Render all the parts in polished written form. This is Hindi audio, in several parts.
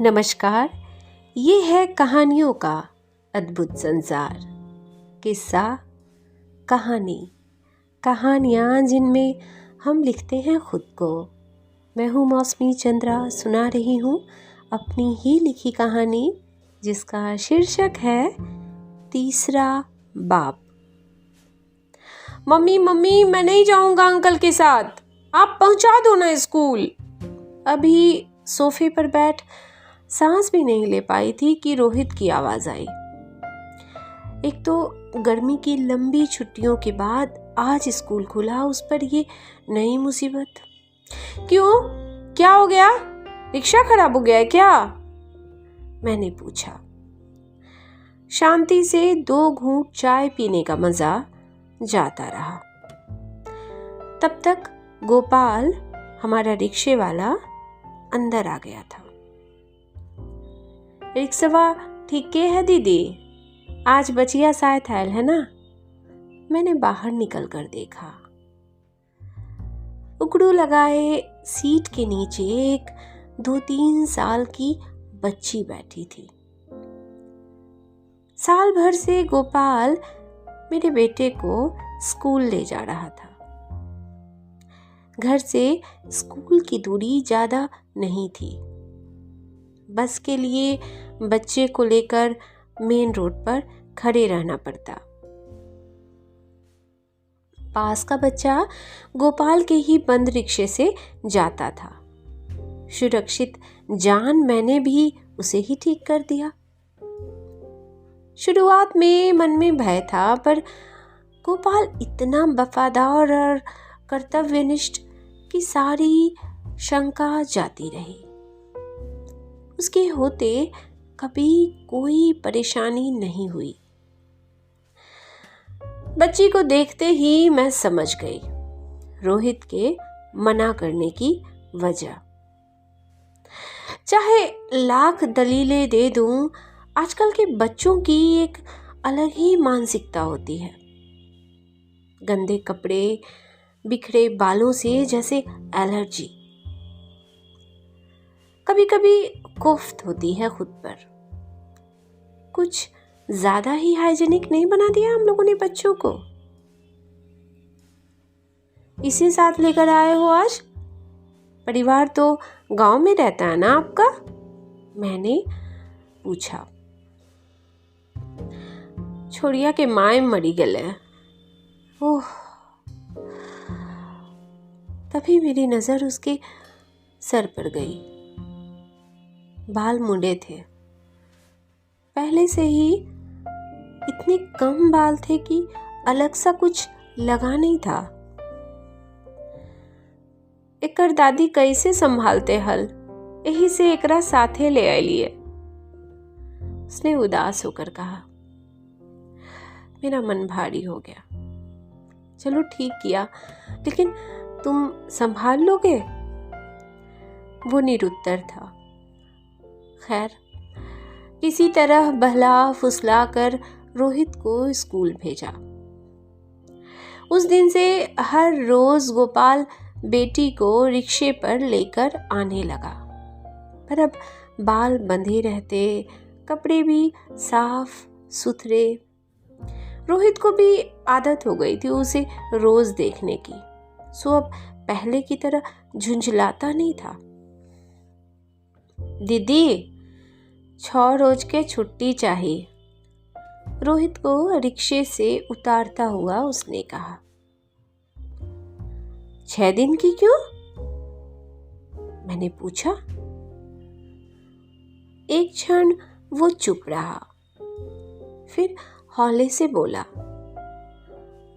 नमस्कार। ये है कहानियों का अद्भुत संसार। किस्सा, कहानी, कहानियाँ जिनमें हम लिखते हैं खुद को। मैं हूँ मौसमी चंद्रा, सुना रही हूँ अपनी ही लिखी कहानी जिसका शीर्षक है तीसरा बाप। मम्मी मम्मी, मैं नहीं जाऊँगा अंकल के साथ, आप पहुँचा दो ना स्कूल। अभी सोफे पर बैठ सांस भी नहीं ले पाई थी कि रोहित की आवाज आई। एक तो गर्मी की लंबी छुट्टियों के बाद आज स्कूल खुला, उस पर ये नई मुसीबत। क्यों, क्या हो गया? रिक्शा खराब हो गया है क्या? मैंने पूछा। शांति से 2 घूंट चाय पीने का मजा जाता रहा। तब तक गोपाल, हमारा रिक्शे वाला, अंदर आ गया था। रिक्शवा ठीक के है दीदी? आज बचिया शायद आयल है ना? मैंने बाहर निकल कर देखा। उकड़ू लगाए सीट के नीचे एक 2-3 साल की बच्ची बैठी थी। साल भर से गोपाल मेरे बेटे को स्कूल ले जा रहा था। घर से स्कूल की दूरी ज्यादा नहीं थी। बस के लिए बच्चे को लेकर मेन रोड पर खड़े रहना पड़ता। पास का बच्चा गोपाल के ही बंद रिक्शे से जाता था। सुरक्षित जान मैंने भी उसे ही ठीक कर दिया। शुरुआत में मन में भय था, पर गोपाल इतना वफादार और कर्तव्यनिष्ठ कि सारी शंका जाती रही। उसके होते कभी कोई परेशानी नहीं हुई। बच्ची को देखते ही मैं समझ गई रोहित के मना करने की वजह। चाहे लाख दलीलें दे दूं, आजकल के बच्चों की एक अलग ही मानसिकता होती है। गंदे कपड़े, बिखरे बालों से जैसे एलर्जी। कभी कभी कोफ्त होती है खुद पर। कुछ ज्यादा ही हाइजीनिक नहीं बना दिया हम लोगों ने बच्चों को? इसे साथ लेकर आए हो आज? परिवार तो गांव में रहता है ना आपका? मैंने पूछा। छोड़िया के माए मरी गले। ओह। तभी मेरी नजर उसके सर पर गई। बाल मुंडे थे। पहले से ही इतने कम बाल थे कि अलग सा कुछ लगा नहीं था। एकर दादी कैसे संभालते हल, यही से एकरा साथे ले आई लिए। उसने उदास होकर कहा। मेरा मन भारी हो गया। चलो ठीक किया, लेकिन तुम संभाल लोगे? वो निरुत्तर था। खैर, किसी तरह बहला फुसला कर रोहित को स्कूल भेजा। उस दिन से हर रोज गोपाल बेटी को रिक्शे पर लेकर आने लगा। पर अब बाल बंधे रहते, कपड़े भी साफ सुथरे। रोहित को भी आदत हो गई थी उसे रोज देखने की, सो अब पहले की तरह झुंझलाता नहीं था। दीदी, 6 रोज के छुट्टी चाहिए, रोहित को रिक्शे से उतारता हुआ उसने कहा। 6 दिन की क्यों? मैंने पूछा। एक क्षण वो चुप रहा, फिर हौले से बोला,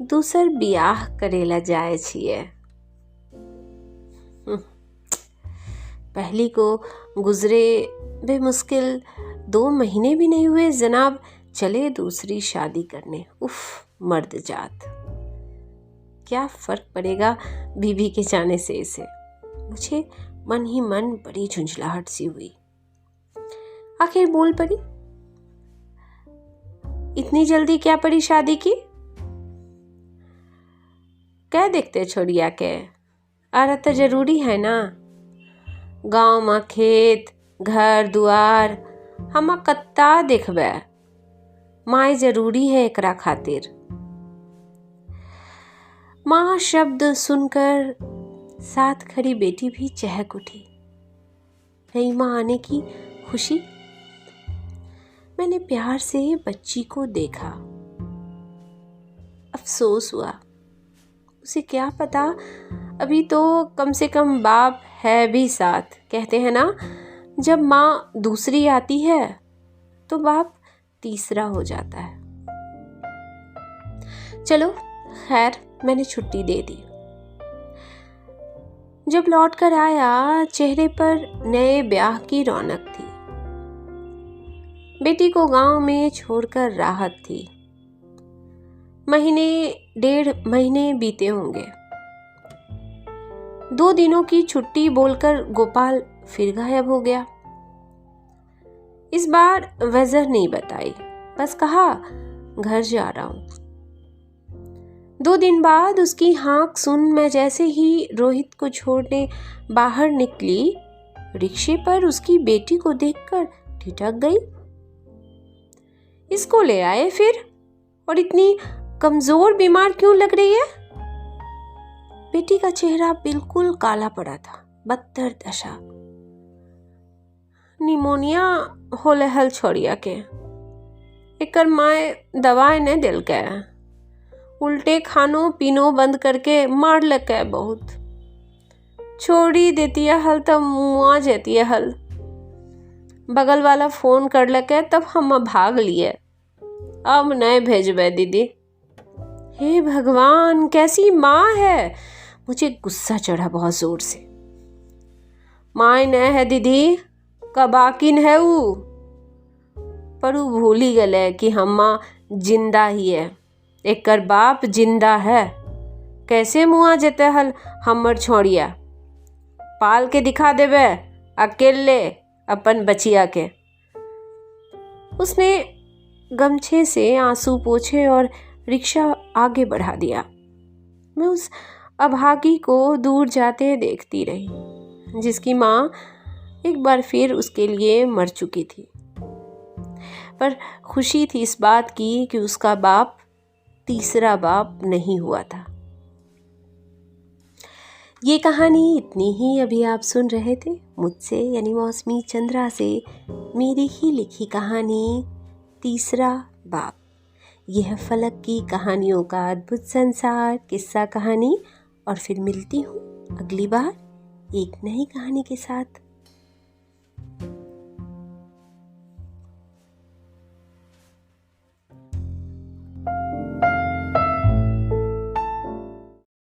दूसर बियाह करेला जाए छिए। पहली को गुजरे बेमुश्किल 2 महीने भी नहीं हुए जनाब, चले दूसरी शादी करने। उफ, मर्द जात। क्या फर्क पड़ेगा बीबी के जाने से इसे? मुझे मन ही मन बड़ी झुंझलाहट सी हुई। आखिर बोल पड़ी। इतनी जल्दी क्या पड़ी शादी की? क्या देखते छोड़िया के? अरे तो जरूरी है ना। गांव में खेत, घर दुआर हम कत्ता देखबे, माय जरूरी है एकरा खातिर। माँ शब्द सुनकर साथ खड़ी बेटी भी चहक उठी। नई माँ आने की खुशी। मैंने प्यार से बच्ची को देखा, अफसोस हुआ। उसे क्या पता, अभी तो कम से कम बाप है भी साथ। कहते हैं ना, जब माँ दूसरी आती है तो बाप तीसरा हो जाता है। चलो खैर, मैंने छुट्टी दे दी। जब लौट कर आया, चेहरे पर नए ब्याह की रौनक थी। बेटी को गांव में छोड़कर राहत थी। डेढ़ महीने बीते होंगे। 2 दिनों की छुट्टी बोलकर गोपाल फिर गायब हो गया। इस बार वजह नहीं बताई, बस कहा घर जा रहा हूं। 2 दिन बाद उसकी हाँक सुन मैं जैसे ही रोहित को छोड़ने बाहर निकली, रिक्शे पर उसकी बेटी को देखकर ठिठक गई। इसको ले आए फिर, और इतनी कमजोर बीमार क्यों लग रही है? बेटी का चेहरा बिल्कुल काला पड़ा था, बदतर दशा। निमोनिया होले हल छोड़िया के, एकर माए दवाई ने दिल के, उल्टे खानो पीनो बंद करके मार लगे बहुत। छोड़ी देती है हल तब मुआ जेती है हल। बगल वाला फोन कर लगे तब हम भाग लिए। अब नए भेजबे दीदी। हे भगवान, कैसी माँ है? मुझे गुस्सा चढ़ा बहुत जोर से। माँ न है दीदी, कबाकिन है वो, पर वो भूल ही गले कि हम्मा जिंदा ही है। एकर बाप जिंदा है। कैसे मुआ जेते हल हमर छोड़िया? पाल के दिखा देवे अकेले अपन बचिया के। उसने गमछे से आंसू पोंछे और रिक्शा आगे बढ़ा दिया। मैं उस अभागी को दूर जाते देखती रही, जिसकी माँ एक बार फिर उसके लिए मर चुकी थी। पर खुशी थी इस बात की कि उसका बाप तीसरा बाप नहीं हुआ था। ये कहानी इतनी ही अभी आप सुन रहे थे मुझसे यानी मौसमी चंद्रा से मेरी ही लिखी कहानी तीसरा बाप। यह फलक की कहानियों का अद्भुत संसार किस्सा कहानी। और फिर मिलती हूँ अगली बार एक नई कहानी के साथ।